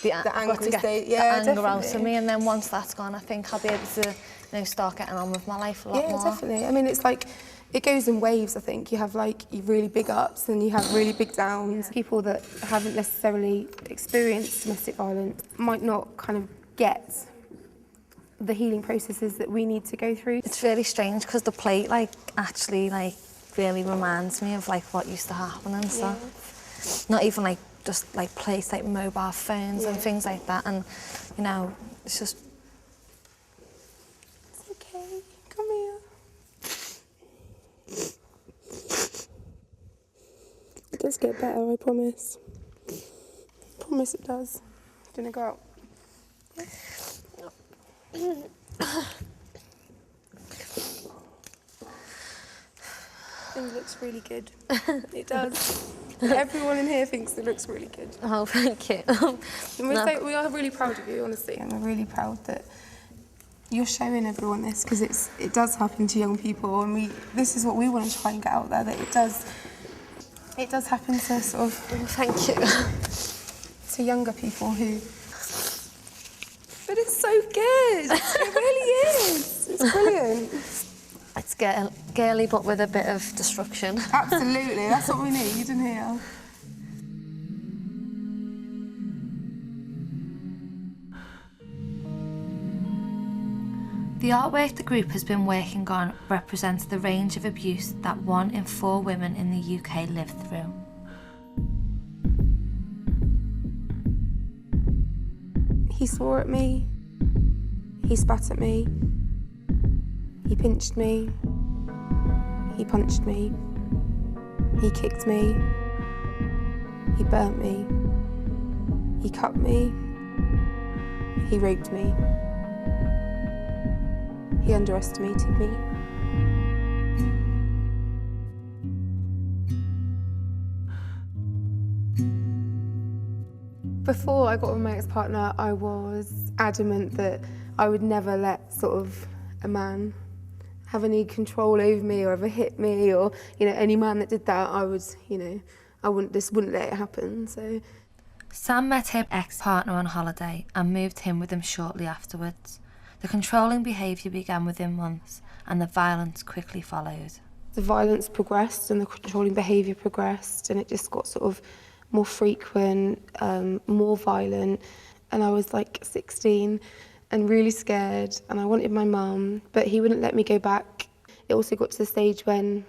[SPEAKER 1] the
[SPEAKER 3] angry
[SPEAKER 1] got to get
[SPEAKER 3] stage.
[SPEAKER 1] the anger out of me, and then once that's gone, I think I'll be able to you know, start getting on with my life a lot more.
[SPEAKER 3] Yeah, definitely. I mean, it's like, it goes in waves, I think. You have like really big ups and you have really big downs. People that haven't necessarily experienced domestic violence might not kind of get the healing processes that we need to go through.
[SPEAKER 1] It's really strange because the plate like actually like really reminds me of like what used to happen and stuff. Not even like just like plates like mobile phones and things like that, and you know, it's just.
[SPEAKER 3] It's okay, come here. It does get better, I promise. I promise it does. Gonna go out. It looks really good. It does. Everyone in here thinks it looks really good.
[SPEAKER 1] Oh, thank you.
[SPEAKER 3] We are really proud of you, honestly. And we're really proud that you're showing everyone this, because it does happen to young people, and this is what we want to try and get out there, that it does happen to sort of...
[SPEAKER 1] Thank you.
[SPEAKER 3] To younger people who... But it's so good. It really is. It's brilliant.
[SPEAKER 1] It's girly, but with a bit of destruction.
[SPEAKER 3] Absolutely, that's what we need in here.
[SPEAKER 4] The artwork the group has been working on represents the range of abuse that 1 in 4 women in the UK live through.
[SPEAKER 3] He swore at me. He spat at me. He pinched me. He punched me. He kicked me. He burnt me. He cut me. He raped me. He underestimated me. Before I got with my ex-partner, I was adamant that I would never let sort of a man have any control over me or ever hit me, or, you know, any man that did that, I would, you know, I wouldn't let it happen, so.
[SPEAKER 4] Sam met her ex-partner on holiday and moved in with him shortly afterwards. The controlling behaviour began within months and the violence quickly followed.
[SPEAKER 3] The violence progressed and the controlling behaviour progressed, and it just got sort of more frequent, more violent, and I was like 16 and really scared, and I wanted my mum, but he wouldn't let me go back. It also got to the stage when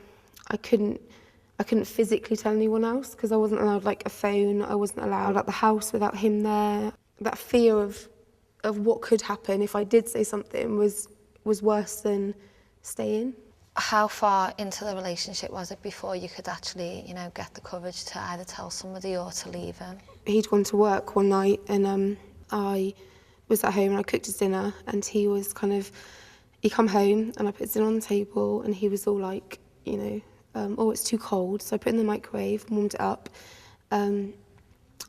[SPEAKER 3] I couldn't physically tell anyone else, because I wasn't allowed like a phone, I wasn't allowed at the house without him there. That fear of what could happen if I did say something was worse than staying.
[SPEAKER 1] How far into the relationship was it before you could actually, you know, get the courage to either tell somebody or to leave him?
[SPEAKER 3] He'd gone to work one night, and I was at home and I cooked his dinner, and he come home and I put his dinner on the table, and he was all like, you know, oh, it's too cold. So I put it in the microwave, warmed it up, and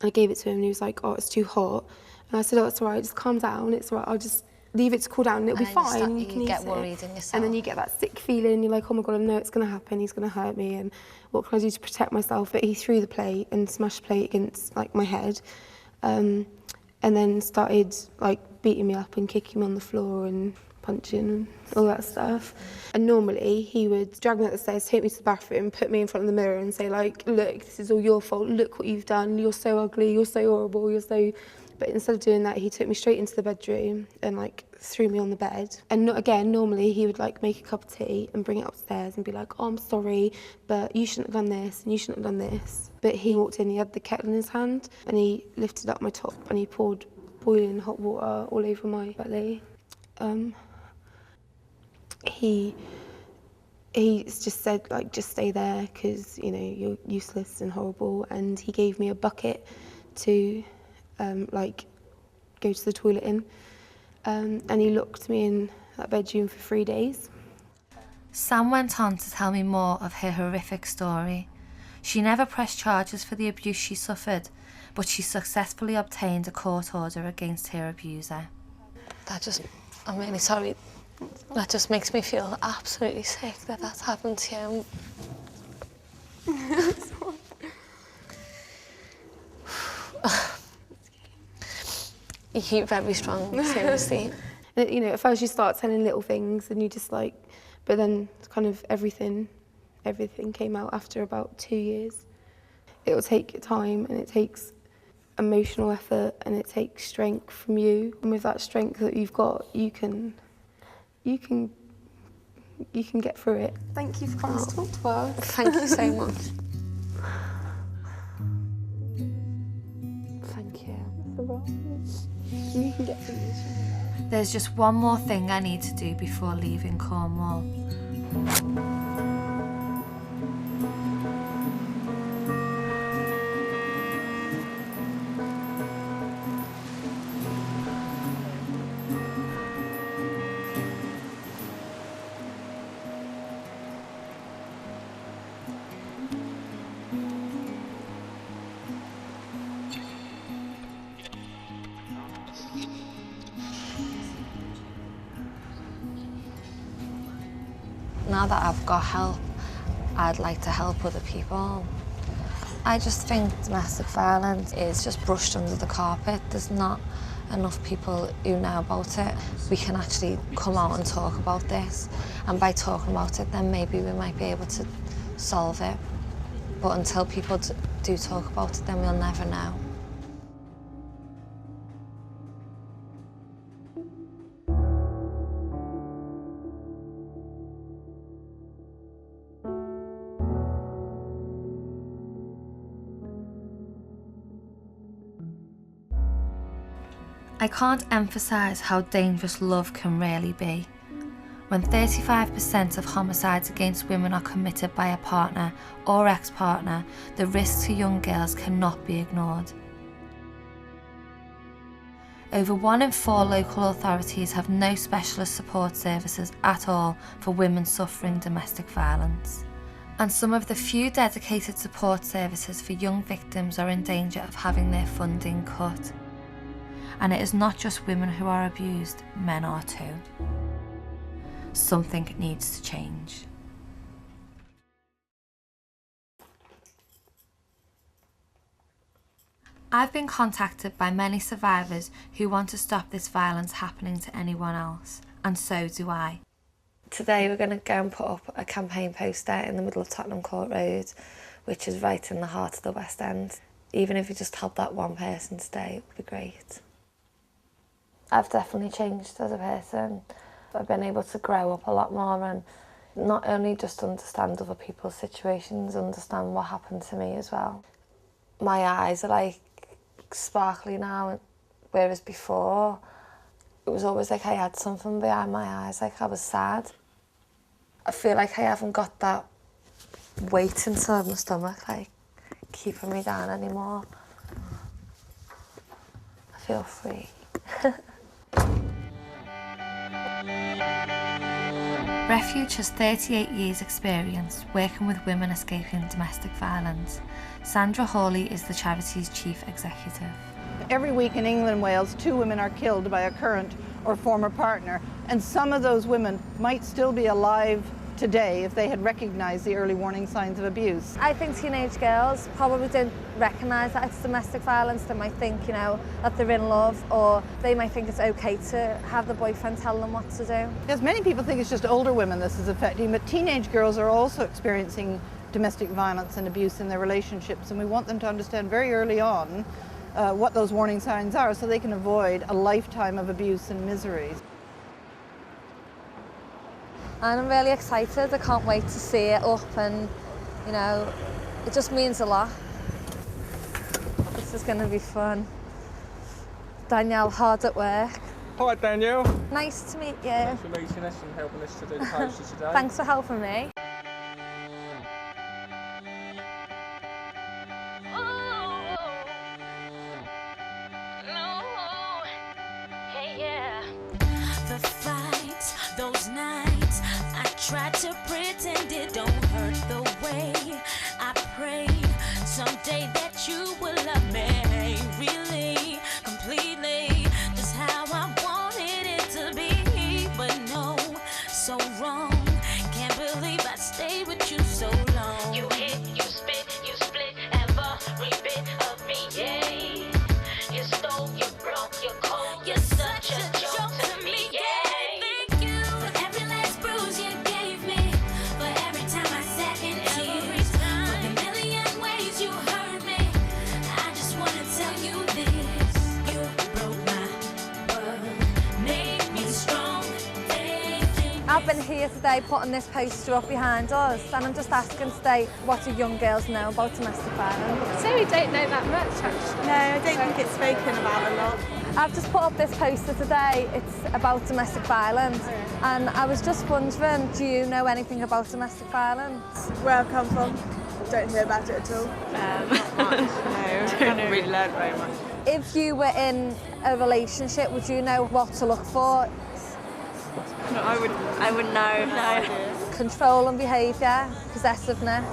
[SPEAKER 3] I gave it to him, and he was like, oh, it's too hot. And I said, oh, it's all right, just calm down, it's all right, I'll just leave it to cool down and it'll be fine.
[SPEAKER 1] You get worried in yourself.
[SPEAKER 3] And then you get that sick feeling, you're like, oh my God, I know it's gonna happen, he's gonna hurt me, and what can I do to protect myself? But he threw the plate and smashed the plate against like my head, and then started like beating me up and kicking me on the floor and punching and all that stuff. And normally he would drag me up the stairs, take me to the bathroom, put me in front of the mirror and say like, look, this is all your fault, look what you've done, you're so ugly, you're so horrible, you're so... But instead of doing that, he took me straight into the bedroom and like threw me on the bed. And again, normally he would like make a cup of tea and bring it upstairs and be like, oh, I'm sorry, but you shouldn't have done this and you shouldn't have done this. But he walked in, he had the kettle in his hand and he lifted up my top and he poured boiling hot water all over my belly. He just said, like, just stay there because, you know, you're useless and horrible. And he gave me a bucket to, like, go to the toilet in. And he locked me in that bedroom for 3 days.
[SPEAKER 4] Sam went on to tell me more of her horrific story. She never pressed charges for the abuse she suffered, but she successfully obtained a court order against her abuser.
[SPEAKER 1] I'm really sorry. That just makes me feel absolutely sick that that's happened to you. You keep very strong, seriously.
[SPEAKER 3] And, you know, at first you start telling little things and you just like, but then kind of everything came out after about 2 years. It will take time and it takes emotional effort and it takes strength from you. And with that strength that you've got, you can get through it. Thank you for coming to talk to us.
[SPEAKER 1] Thank you so much. Thank you.
[SPEAKER 3] You can get through this.
[SPEAKER 4] There's just one more thing I need to do before leaving Cornwall.
[SPEAKER 1] Now that I've got help, I'd like to help other people. I just think domestic violence is just brushed under the carpet. There's not enough people who know about it. We can actually come out and talk about this, and by talking about it, then maybe we might be able to solve it. But until people do talk about it, then we'll never know.
[SPEAKER 4] I can't emphasise how dangerous love can really be. When 35% of homicides against women are committed by a partner or ex-partner, the risks to young girls cannot be ignored. Over 1 in 4 local authorities have no specialist support services at all for women suffering domestic violence. And some of the few dedicated support services for young victims are in danger of having their funding cut. And it is not just women who are abused, men are too. Something needs to change. I've been contacted by many survivors who want to stop this violence happening to anyone else, and so do I.
[SPEAKER 1] Today we're going to go and put up a campaign poster in the middle of Tottenham Court Road, which is right in the heart of the West End. Even if you just help that one person today, it would be great. I've definitely changed as a person. I've been able to grow up a lot more and not only just understand other people's situations, understand what happened to me as well. My eyes are like sparkly now, whereas before it was always like I had something behind my eyes, like I was sad. I feel like I haven't got that weight inside my stomach, like keeping me down anymore. I feel free.
[SPEAKER 4] Refuge has 38 years' experience working with women escaping domestic violence. Sandra Hawley is the charity's chief executive.
[SPEAKER 5] Every week in England and Wales, 2 women are killed by a current or former partner, and some of those women might still be alive today if they had recognised the early warning signs of abuse.
[SPEAKER 1] I think teenage girls probably don't recognise that it's domestic violence. They might think, you know, that they're in love, or they might think it's okay to have the boyfriend tell them what to do.
[SPEAKER 5] Yes, many people think it's just older women this is affecting, but teenage girls are also experiencing domestic violence and abuse in their relationships, and we want them to understand very early on what those warning signs are so they can avoid a lifetime of abuse and misery.
[SPEAKER 1] And I'm really excited. I can't wait to see it up, and you know, it just means a lot. This is going to be fun. Danielle, hard at work.
[SPEAKER 6] Hi Danielle.
[SPEAKER 1] Nice to meet you.
[SPEAKER 6] Thanks for meeting us and helping us to do the poster today.
[SPEAKER 1] Thanks for helping me.
[SPEAKER 11] The fights, those nights, I tried to pretend it don't hurt the way I prayed someday that you will love me, really, completely, just how I wanted it to be, but no, so wrong, can't believe I stayed with you so long. You hit, you spit, you split every bit of me, yeah. You stole, you broke, you're cold, you're such a joke to me, yeah.
[SPEAKER 1] here today putting this poster up behind us, and I'm just asking today, what do young girls know about domestic violence?
[SPEAKER 7] I'd say we don't know that much, actually.
[SPEAKER 8] No, I don't think it's spoken about a lot.
[SPEAKER 1] I've just put up this poster today. It's about domestic violence, and I was just wondering, do you know anything about domestic violence?
[SPEAKER 8] Where I've come from, don't hear about it at all. Not much, no. Don't really learn very much.
[SPEAKER 1] If you were in a relationship, would you know what to look for?
[SPEAKER 8] No, I wouldn't know. No.
[SPEAKER 1] Control and behaviour, possessiveness,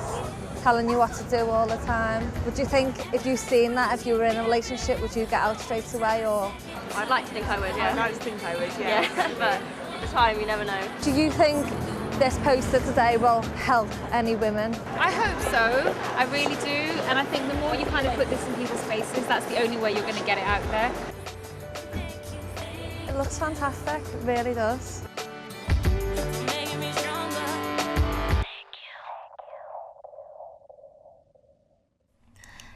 [SPEAKER 1] telling you what to do all the time. Would you think if you've seen that, if you were in a relationship, would you get out straight away, or?
[SPEAKER 9] I'd like to think I would, yeah.
[SPEAKER 8] I'd like to think I would, yeah.
[SPEAKER 9] But at the time, you never know.
[SPEAKER 1] Do you think this poster today will help any women?
[SPEAKER 7] I hope so, I really do, and I think the more you kind of put this in people's faces, that's the only way you're going to get it out there.
[SPEAKER 1] It looks fantastic, it really does.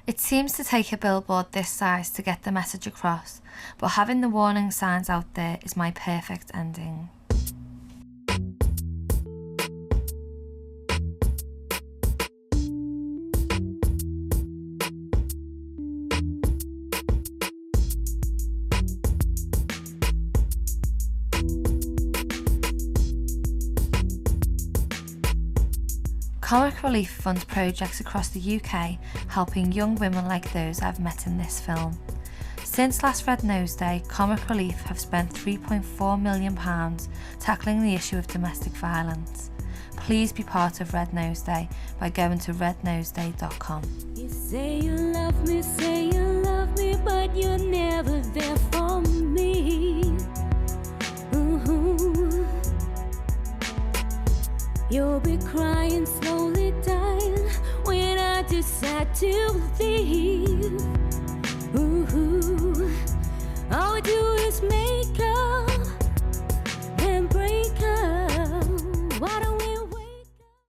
[SPEAKER 4] It seems to take a billboard this size to get the message across, but having the warning signs out there is my perfect ending. Comic Relief funds projects across the UK, helping young women like those I've met in this film. Since last Red Nose Day, Comic Relief have spent £3.4 million tackling the issue of domestic violence. Please be part of Red Nose Day by going to rednoseday.com.
[SPEAKER 11] You say you love me, but you're never there for me. You'll be crying, slowly dying when I decide to leave. All we do is make